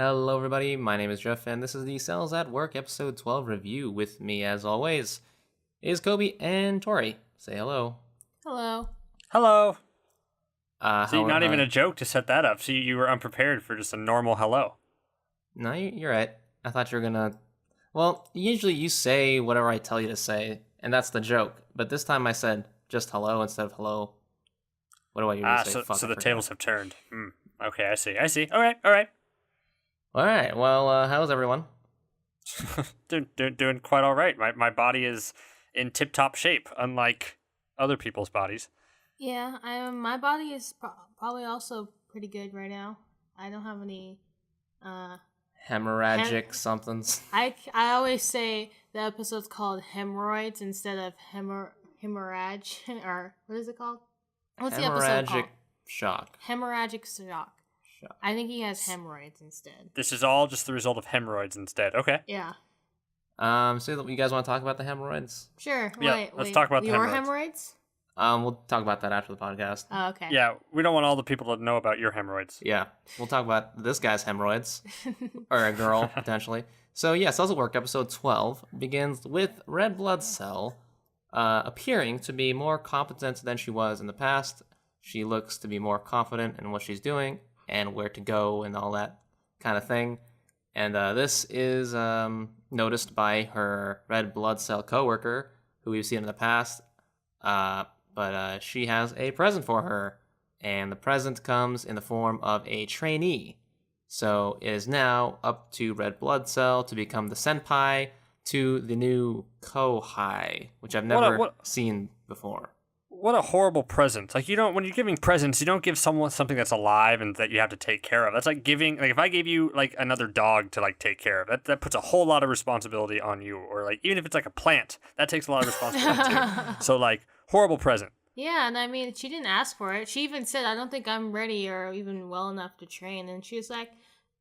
Hello, everybody. My name is Jeff, and this is the Cells at Work episode 12 review. With me, as always, is Coby and Torie. Say hello. Hello. Hello. See, not even a joke to set that up. See, you were unprepared for just a normal hello. No, you're right. I thought you were gonna. Well, usually you say whatever I tell you to say, and that's the joke. But this time I said just hello instead of hello. What do I usually say? So the tables have turned. Okay, I see. All right. All right. Well, how's everyone? doing quite all right. My body is in tip-top shape, unlike other people's bodies. Yeah, my body is probably also pretty good right now. I don't have any Hemorrhagic somethings. I always say the episode's called hemorrhoids instead of hemorrhage or what is it called? What's the episode called? Hemorrhagic shock. I think he has hemorrhoids instead. This is all just the result of hemorrhoids instead. Okay. Yeah. So you guys want to talk about the hemorrhoids? Sure. Yeah, let's talk about the hemorrhoids. We'll talk about that after the podcast. Oh, okay. Yeah, we don't want all the people to know about your hemorrhoids. Yeah, we'll talk about this guy's hemorrhoids, or a girl, potentially. So yeah, Cells at Work, episode 12, begins with Red Blood Cell appearing to be more competent than she was in the past. She looks to be more confident in what she's doing and where to go and all that kind of thing. And this is noticed by her Red Blood Cell coworker, who we've seen in the past. But she has a present for her, and the present comes in the form of a trainee. So it is now up to Red Blood Cell to become the senpai to the new Kohai, which I've never seen before. What a horrible present. Like, when you're giving presents, you don't give someone something that's alive and that you have to take care of. That's like giving, like, if I gave you, like, another dog to, like, take care of, that puts a whole lot of responsibility on you. Or, like, even if it's, like, a plant, that takes a lot of responsibility, too. So, like, horrible present. Yeah, and I mean, she didn't ask for it. She even said, I don't think I'm ready or even well enough to train. And she was like,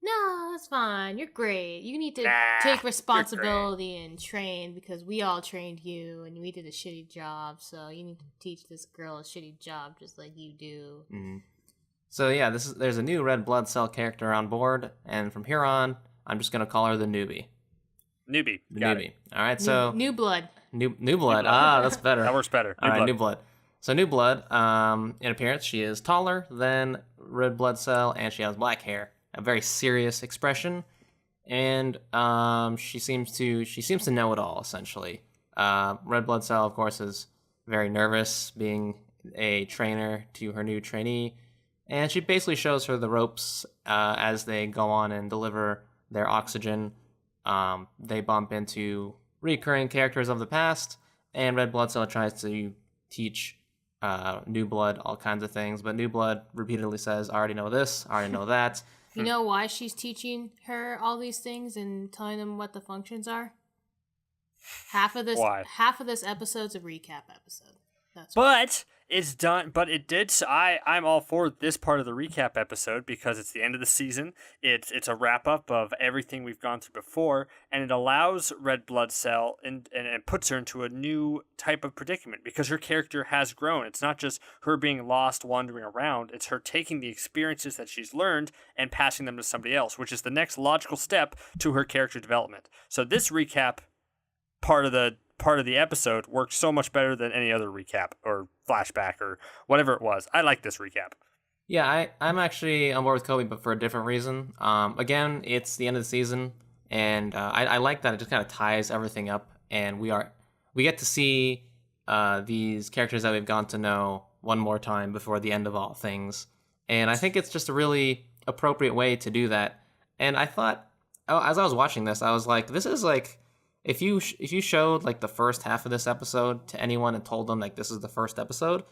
no, that's fine. You're great. You need to take responsibility and train because we all trained you and we did a shitty job. So you need to teach this girl a shitty job just like you do. Mm-hmm. So yeah, there's a new Red Blood Cell character on board. And from here on, I'm just going to call her the newbie. Newbie. Got it. All right, so... New blood. New blood. Ah, that's better. That works better. New blood. So New Blood, in appearance, she is taller than Red Blood Cell, and she has black hair, a very serious expression, and she seems to know it all, essentially. Red Blood Cell, of course, is very nervous, being a trainer to her new trainee, and she basically shows her the ropes as they go on and deliver their oxygen. They bump into recurring characters of the past, and Red Blood Cell tries to teach New Blood all kinds of things, but New Blood repeatedly says, I already know this, I already know that. You know why she's teaching her all these things and telling them what the functions are? Half of this episode's a recap episode. That's but it's done. But it did. I'm all for this part of the recap episode because it's the end of the season. It's a wrap up of everything we've gone through before, and it allows Red Blood Cell and it puts her into a new type of predicament because her character has grown. It's not just her being lost, wandering around. It's her taking the experiences that she's learned and passing them to somebody else, which is the next logical step to her character development. So this recap part of the episode worked so much better than any other recap or flashback or whatever it was. I like this recap. Yeah, I'm actually on board with Coby, but for a different reason. Again, it's the end of the season, and I like that it just kind of ties everything up, and we get to see these characters that we've gone to know one more time before the end of all things, and I think it's just a really appropriate way to do that. And I thought, as I was watching this, I was like, this is like, if you showed like the first half of this episode to anyone and told them like this is the first episode,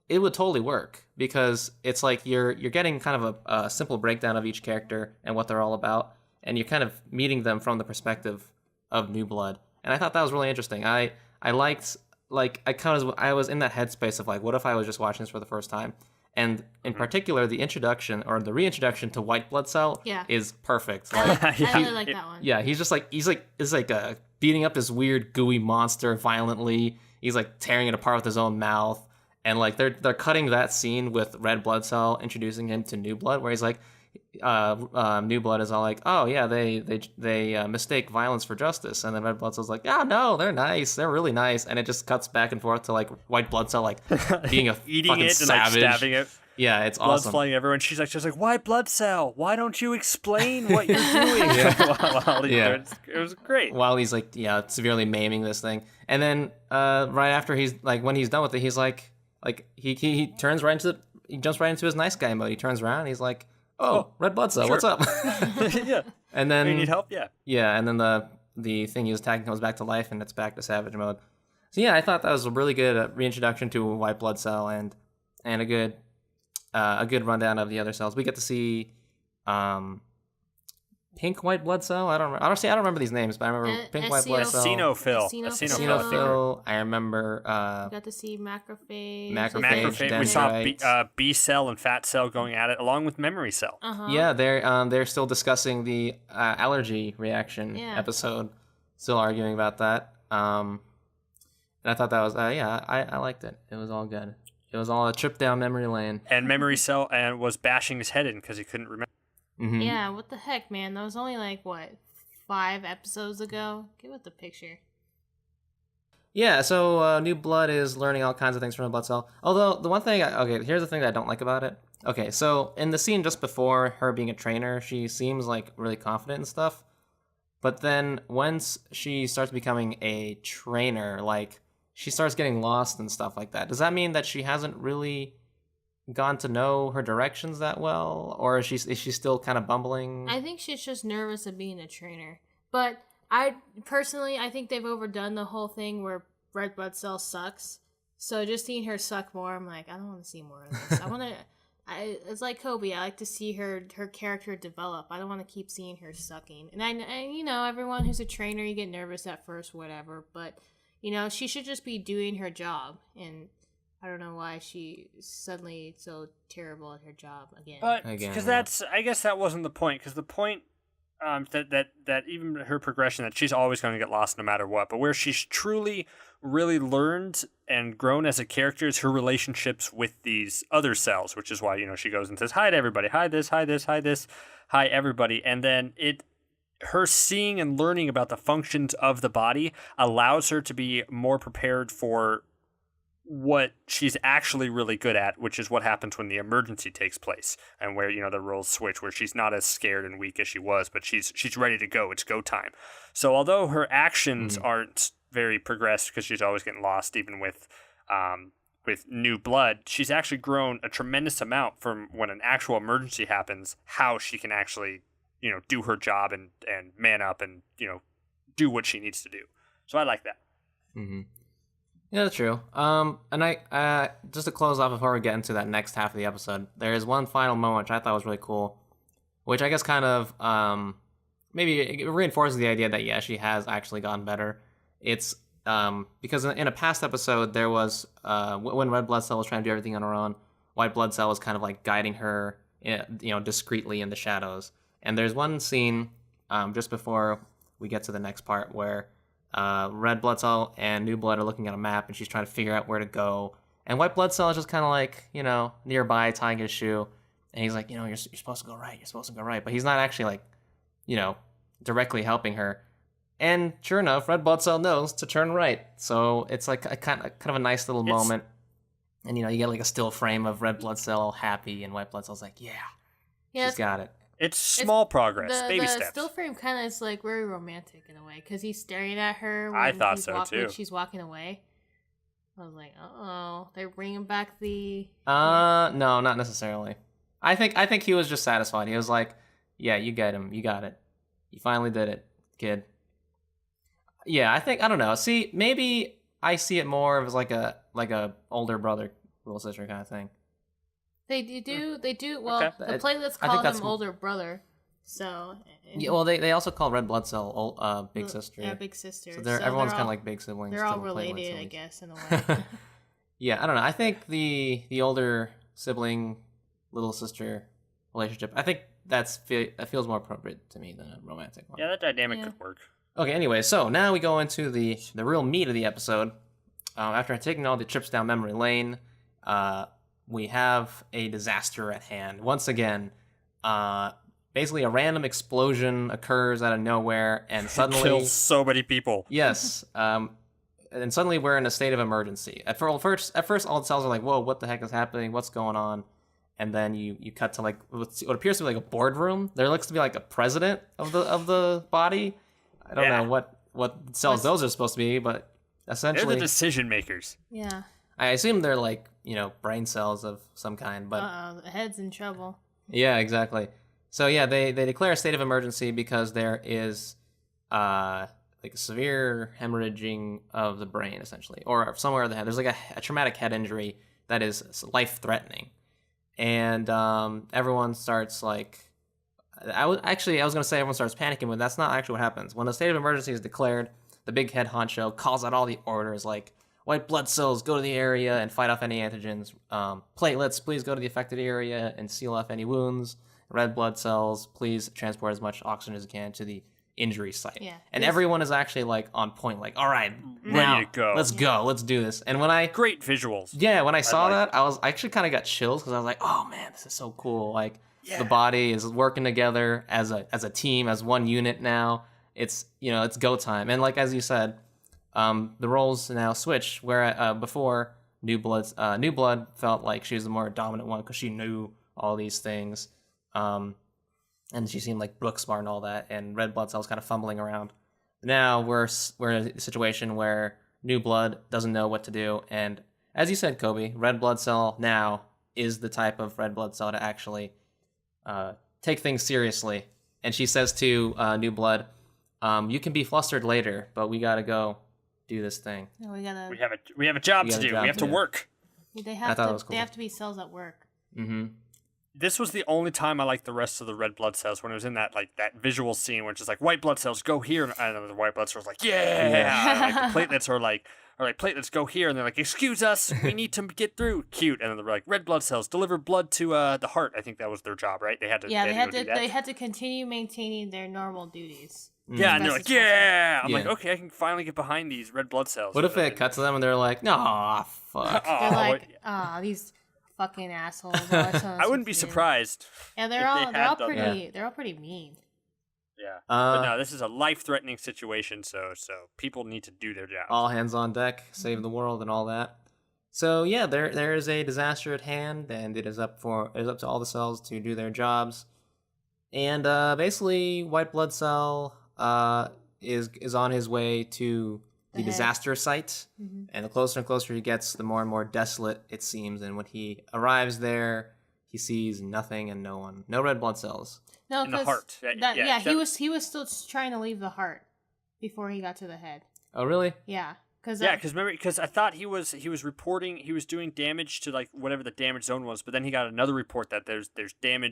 it would totally work because it's like you're getting kind of a simple breakdown of each character and what they're all about, and you're kind of meeting them from the perspective of New Blood. And I thought that was really interesting. I liked, like, I was in that headspace of like, what if I was just watching this for the first time? And in particular, the introduction or the reintroduction to White Blood Cell is perfect. Like, I really like that one. Yeah, he's beating up this weird gooey monster violently. He's like tearing it apart with his own mouth, and like they're cutting that scene with Red Blood Cell introducing him to New Blood, where he's like, New Blood is all like, oh yeah, they mistake violence for justice, and then Red Blood Cell's like, oh no, they're nice, they're really nice, and it just cuts back and forth to like White Blood Cell like being a eating fucking it savage. and like stabbing it. Yeah, it's Blood's awesome. flying everywhere, and she's like, White Blood Cell, why don't you explain what you're doing? It was great. While he's like, severely maiming this thing, and then right after he's like, when he's done with it, he's like he turns right into he jumps right into his nice guy mode. He turns around, and he's like, oh, Red Blood Cell, sure. what's up? Yeah. And then you need help, yeah. Yeah, and then the thing he was attacking comes back to life, and it's back to savage mode. So yeah, I thought that was a really good reintroduction to White Blood Cell, and a good rundown of the other cells. We get to see Pink White Blood Cell. I don't remember these names, but I remember Pink White Blood Cell. Eosinophil. I remember. We got to see macrophage. Macrophage. We saw B cell and fat cell going at it, along with memory cell. Yeah, they're still discussing the allergy reaction episode. Still arguing about that. And I thought that was I liked it. It was all good. It was all a trip down memory lane. And memory cell was bashing his head in because he couldn't remember. Mm-hmm. Yeah, what the heck, man? That was only like, 5 episodes ago? Get with the picture. Yeah, so New Blood is learning all kinds of things from the blood cell. Although, the one thing, here's the thing that I don't like about it. Okay, so in the scene just before her being a trainer, she seems like really confident and stuff. But then once she starts becoming a trainer, like, she starts getting lost and stuff like that. Does that mean that she hasn't really gone to know her directions that well, or is she still kind of bumbling? I think she's just nervous of being a trainer. But I think they've overdone the whole thing where Red Blood Cell sucks. So just seeing her suck more, I'm like, I don't want to see more of this. It's like Coby. I like to see her character develop. I don't want to keep seeing her sucking. And I everyone who's a trainer, you get nervous at first, whatever. But she should just be doing her job. And I don't know why she's suddenly so terrible at her job again. But because I guess that wasn't the point. Because the point that even her progression, that she's always going to get lost no matter what. But where she's truly really learned and grown as a character is her relationships with these other cells, which is why she goes and says hi to everybody, hi this, hi this, hi this, hi everybody, and then her seeing and learning about the functions of the body allows her to be more prepared for what she's actually really good at, which is what happens when the emergency takes place, and where the roles switch, where she's not as scared and weak as she was, but she's ready to go. It's go time. So although her actions aren't very progressed because she's always getting lost, even with New Blood, she's actually grown a tremendous amount from when an actual emergency happens, how she can actually do her job and man up and do what she needs to do. So I like that. Mm-hmm. Yeah, that's true. And I just to close off before we get into that next half of the episode, there is one final moment which I thought was really cool, which I guess kind of maybe it reinforces the idea that she has actually gotten better. It's because in a past episode there was when Red Blood Cell was trying to do everything on her own, White Blood Cell was kind of like guiding her, discreetly in the shadows. And there's one scene just before we get to the next part where Red Blood Cell and New Blood are looking at a map, and she's trying to figure out where to go. And White Blood Cell is just kind of like, nearby tying his shoe. And he's like, you're supposed to go right. You're supposed to go right. But he's not actually like, directly helping her. And sure enough, Red Blood Cell knows to turn right. So it's like a kind of a nice little moment. And, you get like a still frame of Red Blood Cell happy, and White Blood Cell's like, yeah she's got it. It's small progress, baby steps. The still frame kind of is like very romantic in a way, because he's staring at her when I thought so too. When she's walking away. I was like, they're bringing back the. No, not necessarily. I think he was just satisfied. He was like, yeah, you get him, you got it, you finally did it, kid. Yeah, I don't know. See, maybe I see it more as like a older brother, little sister kind of thing. They do. Well, okay. The platelets call him older brother, so. Yeah, well, they also call Red Blood Cell big sister. Yeah, big sister. So everyone's kind of like big siblings. They're all related, I guess, in a way. Yeah, I don't know. I think the older sibling, little sister relationship, I think that feels more appropriate to me than a romantic one. Yeah, that dynamic could work. Okay, anyway, so now we go into the real meat of the episode. After taking all the trips down memory lane, we have a disaster at hand. Once again, basically a random explosion occurs out of nowhere, and suddenly kills so many people. Yes. And suddenly we're in a state of emergency. At first, all the cells are like, "Whoa, what the heck is happening? What's going on?" And then you cut to like what appears to be like a boardroom. There looks to be like a president of the body. I don't know what cells those are supposed to be, but essentially they're the decision makers. Yeah. I assume they're like brain cells of some kind. But the head's in trouble. yeah, exactly. So yeah, they declare a state of emergency because there is like a severe hemorrhaging of the brain, essentially, or somewhere in the head. There's like a traumatic head injury that is life-threatening, and everyone starts like, I was gonna say everyone starts panicking, but that's not actually what happens. When the state of emergency is declared, the big head honcho calls out all the orders like, white blood cells, go to the area and fight off any antigens. Platelets, please go to the affected area and seal off any wounds. Red blood cells, please transport as much oxygen as you can to the injury site. Yeah. And everyone is actually like on point, like, all right, now, ready to go. Let's go. Let's do this. And when I great visuals. Yeah, when I saw that, I actually kind of got chills because I was like, oh man, this is so cool. Like the body is working together as a team, as one unit now. It's it's go time. And like as you said, the roles now switch. Where before New Blood felt like she was the more dominant one because she knew all these things. And she seemed like book smart and all that, and Red Blood Cell's kind of fumbling around. Now we're in a situation where New Blood doesn't know what to do, and as you said, Coby, Red Blood Cell now is the type of Red Blood Cell to actually take things seriously. And she says to New Blood, "You can be flustered later, but we gotta go do this thing. No, we have a job to do. We have to work." They have to. Cool. They have to be cells at work. Mm-hmm. This was the only time I liked the rest of the red blood cells, when it was in that visual scene where it's just like, white blood cells go here, and the white blood cells like, yeah. Like the platelets are like platelets go here, and they're like, excuse us, we need to get through. Cute. And then they're like, red blood cells deliver blood to the heart. I think that was their job, right? They had to. They had to continue maintaining their normal duties. Yeah, and they're like, yeah. I'm like, okay, I can finally get behind these red blood cells. What if it cuts to them and they're like, nah, fuck. They're like, these fucking assholes. I wouldn't be surprised. Yeah, they're all pretty mean. Yeah, but no, this is a life-threatening situation, so people need to do their job. All hands on deck, save the world, and all that. So yeah, there is a disaster at hand, and it is up to all the cells to do their jobs. And basically, white blood cell is on his way to the disaster site, and the closer and closer he gets, the more and more desolate it seems. And when he arrives there, he sees nothing and no one, no red blood cells. No, in the heart. He was still trying to leave the heart before he got to the head. Oh, really? Yeah. Because I thought he was reporting, he was doing damage to like whatever the damage zone was, but then he got another report that there's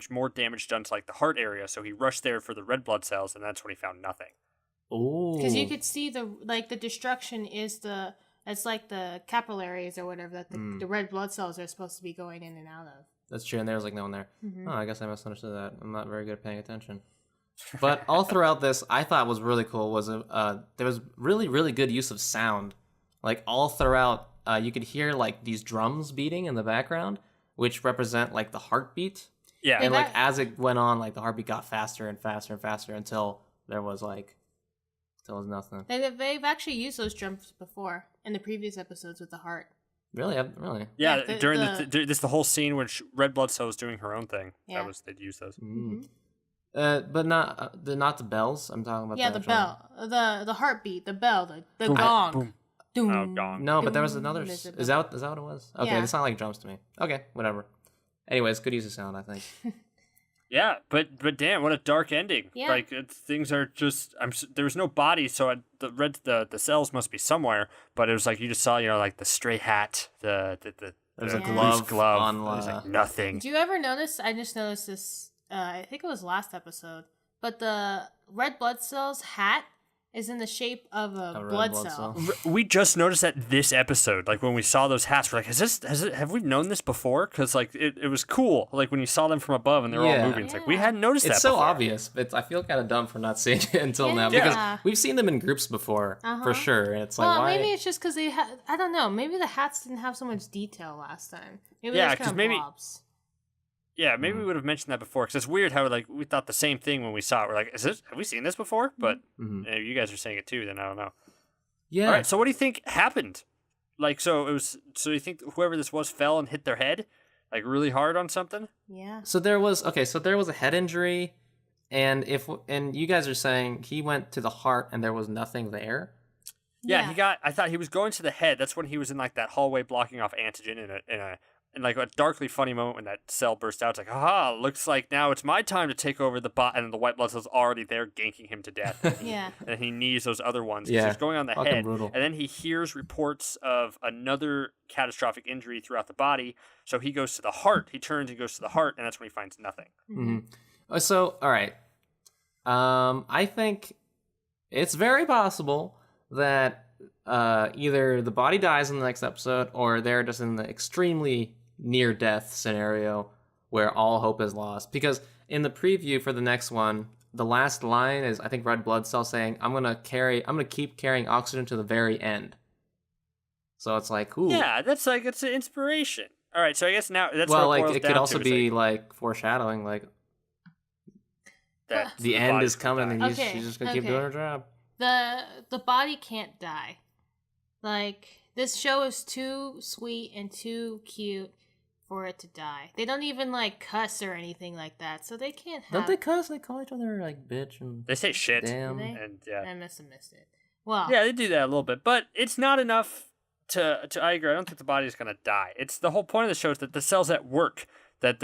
more damage done to like the heart area, so he rushed there for the red blood cells, and that's when he found nothing. Oh. Because you could see the destruction is it's like the capillaries or whatever that the red blood cells are supposed to be going in and out of. That's true, and there was like no one there. Oh, I guess I misunderstood that. I'm not very good at paying attention. But all throughout this, I thought was really cool was there was really, really good use of sound. Like all throughout, you could hear like these drums beating in the background, which represent like the heartbeat. Yeah. And like as it went on, like the heartbeat got faster and faster and faster until there was nothing. They've actually used those drums before in the previous episodes with the heart. Really? Really? Yeah, during the whole scene which red blood cell was doing her own thing. Yeah. They'd use those. Mm-hmm. But not the bells. I'm talking about. Yeah, the bell, the heartbeat, the bell, the gong. Boom. Doom. Oh, gong. No, but there was another. Is that what it was? Okay, yeah. They sound like drums to me. Okay, whatever. Anyways, good use of sound, I think. Yeah, but damn, what a dark ending. Yeah. Like things are just. There was no body, so the cells must be somewhere. But it was like you just saw, like the stray hat, there's a glove on. There's like nothing. Did you ever notice? I just noticed this. I think it was last episode, but the red blood cell's hat is in the shape of a blood cell. We just noticed that this episode, like when we saw those hats, we're like, have we known this before? Because like it was cool, like when you saw them from above and they're all moving. It's like we hadn't noticed that. It's so before. obvious, but I feel kind of dumb for not seeing it until now because we've seen them in groups before for sure. And it's like, why? Maybe it's just because they I don't know. Maybe the hats didn't have so much detail last time. Maybe because maybe. blobs. Yeah, maybe we would have mentioned that before, because it's weird how like we thought the same thing when we saw it. We're like, have we seen this before? But if you guys are saying it too, then I don't know. Yeah. All right, so what do you think happened? Like, so you think whoever this was fell and hit their head, like really hard on something? Yeah. So there was a head injury, and you guys are saying he went to the heart and there was nothing there. Yeah, I thought he was going to the head. That's when he was in like that hallway blocking off antigen in like a darkly funny moment when that cell burst out. It's like, aha, looks like now it's my time to take over the bot, and the white blood cell's already there ganking him to death. Yeah. And he needs those other ones. Yeah. He's going on the Fucking head. brutal. And then he hears reports of another catastrophic injury throughout the body. So he goes to the heart. He turns and goes to the heart, and that's when he finds nothing. Mm-hmm. So, all right. I think it's very possible that either the body dies in the next episode, or they're just in the extremely near-death scenario where all hope is lost. Because in the preview for the next one, the last line is, I think, red blood cell saying, I'm gonna keep carrying oxygen to the very end. So it's like, ooh. Yeah, that's like, it's an inspiration. All right, so I guess now that's well, what it like boils it down could also to, be like foreshadowing, like that the end body's is coming, gonna and die. she's just gonna keep doing her job. The body can't die. Like, this show is too sweet and too cute for it to die. They don't even like cuss or anything like that, so they can't have. Don't they cuss? They call each other like bitch and They say shit. damn. Do they? And yeah. I must have missed it. Well, Yeah, they do that a little bit, but it's not enough to I agree. I don't think the body's gonna die. It's the whole point of the show is that the cells at work, that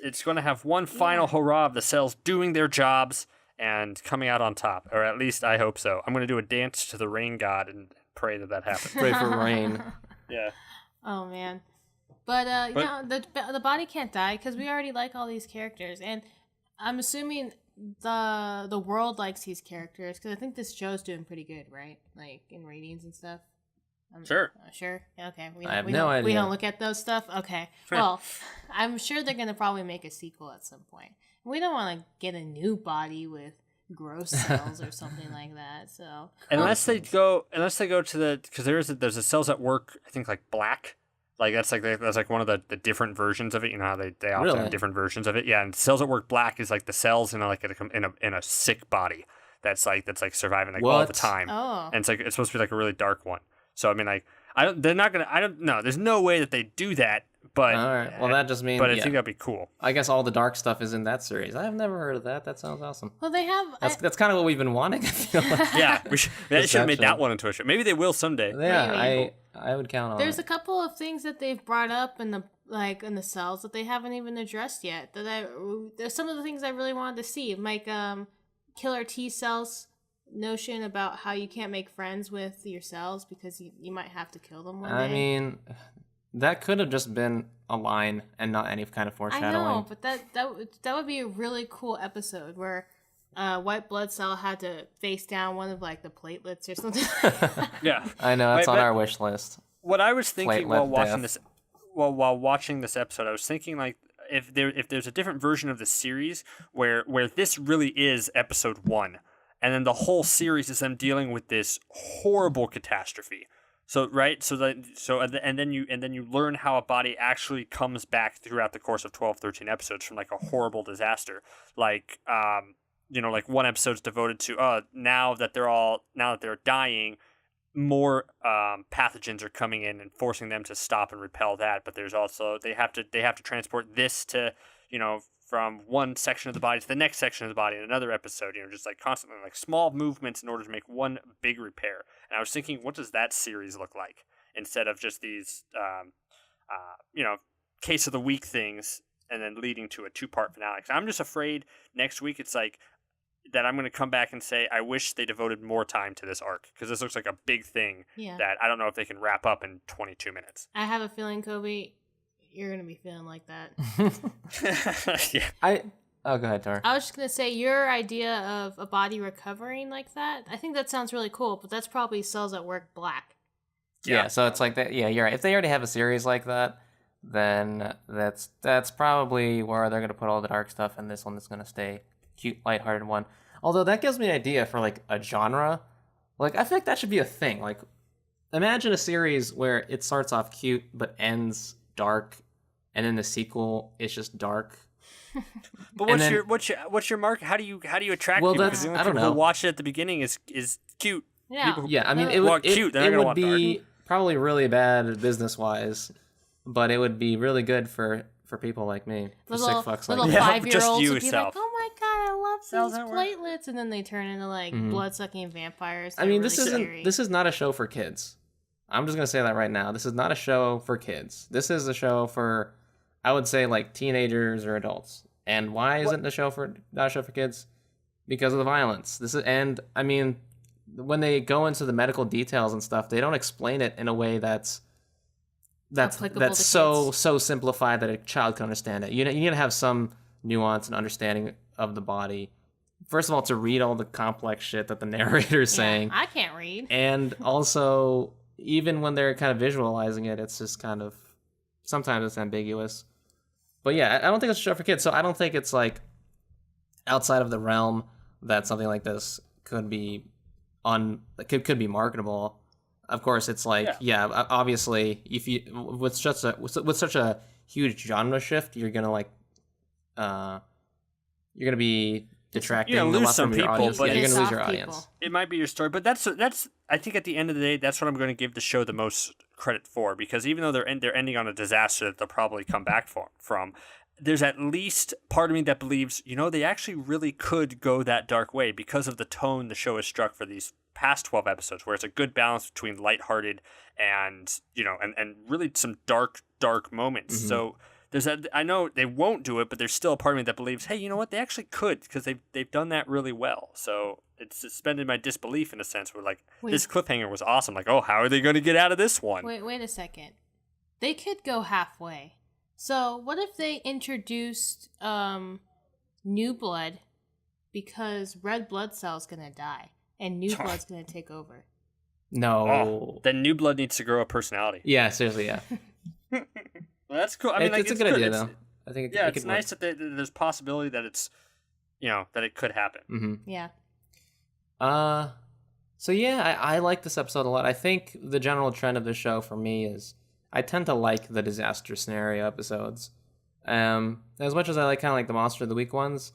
it's gonna have one final hurrah of the cells doing their jobs and coming out on top, or at least I hope so. I'm gonna do a dance to the rain god and pray that happens. Pray for rain. Yeah. Oh man, but the body can't die because we already like all these characters, and I'm assuming the world likes these characters because I think this show's doing pretty good, right? Like in ratings and stuff. Sure. Sure. Okay. I have no idea. We don't look at those stuff. Okay. Well, I'm sure they're gonna probably make a sequel at some point. We don't want to get a new body with gross cells or something like that. So unless they go to the, because there's a cells at work, I think like black, like that's like one of the different versions of it. You know how they often have different versions of it. Yeah, and cells at work black is like the cells in a sick body that's surviving like all the time. Oh. And it's supposed to be like a really dark one. So I mean, like there's no way that they do that. But all right, well that just means. But I think that'd be cool. I guess all the dark stuff is in that series. I've never heard of that. That sounds awesome. Well, they have. That's kind of what we've been wanting. I feel like. Yeah, they should have made that one into a show. Maybe they will someday. Yeah, Maybe. I would count on. There's it. a couple of things that they've brought up in the cells that they haven't even addressed yet. There's some of the things I really wanted to see, like killer T cells notion about how you can't make friends with your cells because you might have to kill them one day. I mean, that could have just been a line and not any kind of foreshadowing. I know, but that would be a really cool episode where white blood cell had to face down one of like the platelets or something. Yeah, I know that's on our wish list. What I was thinking Platelet while watching this episode, I was thinking like if there's a different version of the series where this really is episode 1. And then the whole series is them dealing with this horrible catastrophe. So and then you learn how a body actually comes back throughout the course of 12, 13 episodes from like a horrible disaster. Like like one episode's devoted to now that they're dying, more pathogens are coming in and forcing them to stop and repel that. But there's also they have to transport this to from one section of the body to the next section of the body in another episode, just like constantly like small movements in order to make one big repair. And I was thinking, what does that series look like instead of just these, case of the week things and then leading to a 2-part finale? 'Cause I'm just afraid next week it's like that I'm going to come back and say, I wish they devoted more time to this arc because this looks like a big thing that I don't know if they can wrap up in 22 minutes. I have a feeling, Coby, you're going to be feeling like that. Yeah. Go ahead, Torie. I was just going to say, your idea of a body recovering like that, I think that sounds really cool, but that's probably cells at work black. Yeah, so it's like that. Yeah, you're right. If they already have a series like that, then that's probably where they're going to put all the dark stuff, and this one is going to stay cute, lighthearted one. Although that gives me an idea for like a genre. Like, I feel like that should be a thing. Like, imagine a series where it starts off cute but ends dark and then the sequel is just dark. But And what's your mark? How do you attract Well, people? that's- Because the only I don't people who know. watch it at the beginning is cute. Yeah. People who Yeah, I mean, want cute. They're not it gonna would want be probably really bad business wise, but it would be really good for people like me, for sick fucks like little me. Yeah, 5-year-olds just you would be yourself. like, "Oh my god, I love Cells these at work. platelets," and then they turn into like blood-sucking vampires. I mean, They're really scary. this is not a show for kids. I'm just gonna say that right now. This is not a show for kids. This is a show for, I would say, like teenagers or adults. And why isn't the show for not a show for kids? Because of the violence. And I mean, when they go into the medical details and stuff, they don't explain it in a way that's Applicable to so kids. simplified that a child can understand it. You need to have some nuance and understanding of the body. First of all, to read all the complex shit that the narrator is saying, I can't read. and also even when they're kind of visualizing it, it's just kind of sometimes it's ambiguous. But yeah, I don't think it's a show for kids, so I don't think it's like outside of the realm that something like this could be could be marketable. Of course, it's like obviously, if you with such a huge genre shift, you're gonna be detracting You're gonna a lose lot some from your people, audience. but Yeah, you're piss gonna lose off your people. audience. It might be your story, but that's I think at the end of the day, that's what I'm going to give the show the most credit for, because even though they're ending on a disaster that they'll probably come back from, there's at least part of me that believes, they actually really could go that dark way because of the tone the show has struck for these past 12 episodes, where it's a good balance between lighthearted and and really some dark moments. Mm-hmm. So I know they won't do it, but there's still a part of me that believes, hey, you know what, they actually could, because they've done that really well. So it's suspended my disbelief in a sense where this cliffhanger was awesome. Like, oh, how are they going to get out of this one? Wait a second. They could go halfway. So what if they introduced new blood, because red blood cell's gonna die and new blood's gonna take over? No. Oh, then new blood needs to grow a personality. Yeah, seriously, yeah. Well, that's cool. I mean, it's a good idea, though. I think it it's could nice work. that there's possibility that it's, that it could happen. Mm-hmm. Yeah. So yeah, I like this episode a lot. I think the general trend of the show for me is I tend to like the disaster scenario episodes. As much as I kind of like the Monster of the Week ones,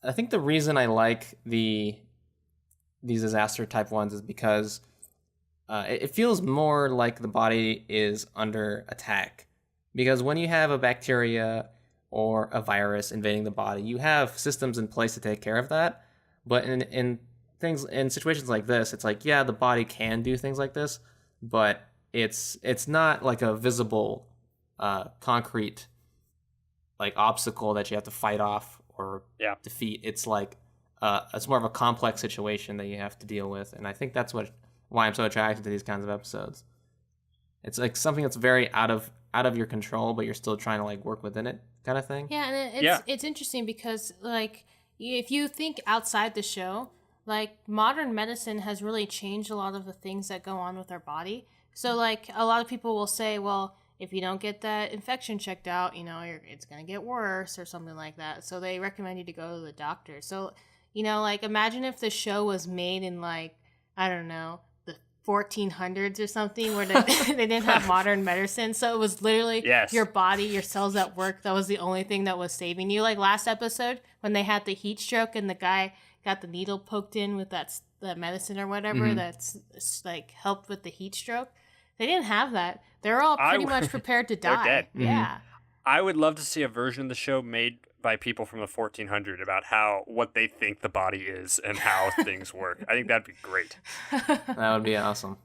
I think the reason I like these disaster type ones is because it feels more like the body is under attack. Because when you have a bacteria or a virus invading the body, you have systems in place to take care of that. But in situations like this, it's like, yeah, the body can do things like this, but it's not like a visible concrete obstacle that you have to fight off or defeat. It's like it's more of a complex situation that you have to deal with, and I think that's why I'm so attracted to these kinds of episodes. It's like something that's very out of your control, but you're still trying to work within it, kind of thing. Yeah, and it's interesting because if you think outside the show, modern medicine has really changed a lot of the things that go on with our body. So a lot of people will say, well, if you don't get that infection checked out, it's going to get worse or something like that. So they recommend you to go to the doctor. So, imagine if the show was made in I don't know, the 1400s or something, where they didn't have modern medicine. So it was literally your body, your cells at work. That was the only thing that was saving you. Last episode when they had the heat stroke and the guy got the needle poked in with the medicine or whatever that's helped with the heat stroke. They didn't have that. They're all pretty much prepared to die. They're dead. Yeah. I would love to see a version of the show made by people from the 1400 about what they think the body is and how things work. I think that'd be great. That would be awesome.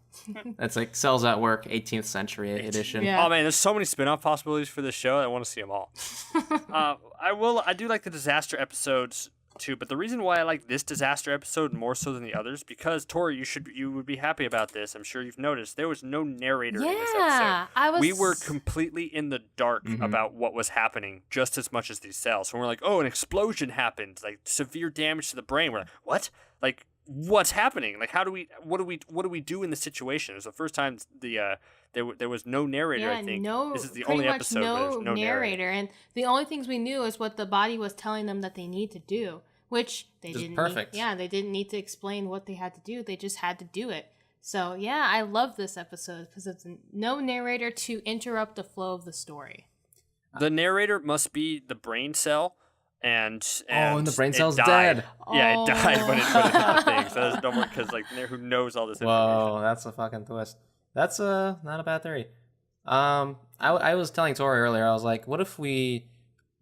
That's Cells at Work 18th century edition. Yeah. Oh man, there's so many spin-off possibilities for this show. I want to see them all. I do like the disaster episodes too, but the reason why I like this disaster episode more so than the others, because Torie, you would be happy about this. I'm sure you've noticed there was no narrator in this episode. We were completely in the dark about what was happening, just as much as these cells. So we're like, oh, an explosion happened, severe damage to the brain. We're like, what? What's happening? What do we do in the situation? It was the first time there was no narrator. I think this is the only episode where there's no narrator, and the only things we knew is what the body was telling them that they need to do, which they didn't. Perfect. They didn't need to explain what they had to do; they just had to do it. So yeah, I love this episode because it's no narrator to interrupt the flow of the story. The narrator must be the brain cell, and And the brain it cell's died. dead. Yeah, it died when it hit the thing. So Oh. that's don't work because like the narrator who knows all this Whoa, information. that's a fucking twist. That's not a bad theory. I was telling Tori earlier, I was like, what if we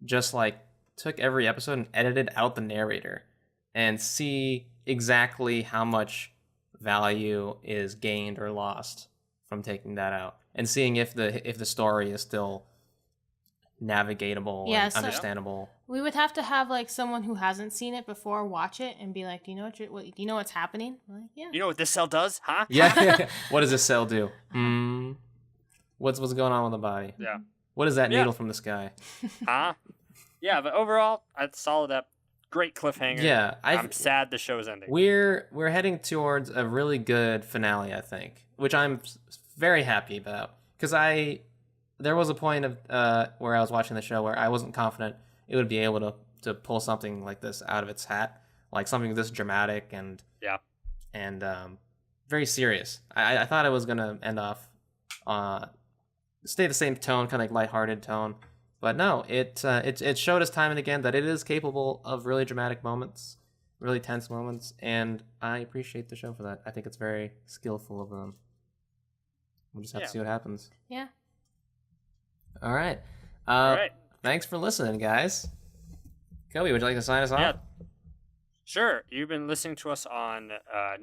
just like took every episode and edited out the narrator and see exactly how much value is gained or lost from taking that out, and seeing if the story is still navigatable Yeah, and so- understandable. We would have to have like someone who hasn't seen it before watch it and be like, do you know do you know what's happening? I'm like, yeah. You know what this cell does, huh? Yeah. What does this cell do? What's going on with the body? Yeah. What is that Yeah. needle from the sky? Huh? Yeah, but overall, it's solid up. Great cliffhanger. Yeah, I'm sad the show is ending. We're heading towards a really good finale, I think, which I'm very happy about, because there was a point of where I was watching the show where I wasn't confident it would be able to pull something like this out of its hat, like something this dramatic and very serious. I thought it was gonna end off stay the same tone, kind of like lighthearted tone. But no, it showed us time and again that it is capable of really dramatic moments, really tense moments, and I appreciate the show for that. I think it's very skillful of them. We'll just have to see what happens. Yeah. All right. All right. Thanks for listening, guys. Coby, would you like to sign us off? Yeah. Sure. You've been listening to us on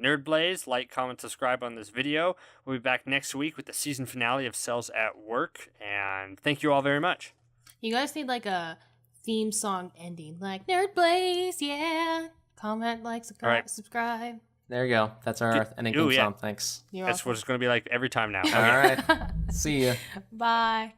Nerd Blaze. Like, comment, subscribe on this video. We'll be back next week with the season finale of Cells at Work. And thank you all very much. You guys need like a theme song ending, like Nerd Blaze, yeah. Comment, like, subscribe. There you go. That's our ending theme song. Thanks. You're That's welcome. what it's going to be like every time now. All right. See ya. Bye.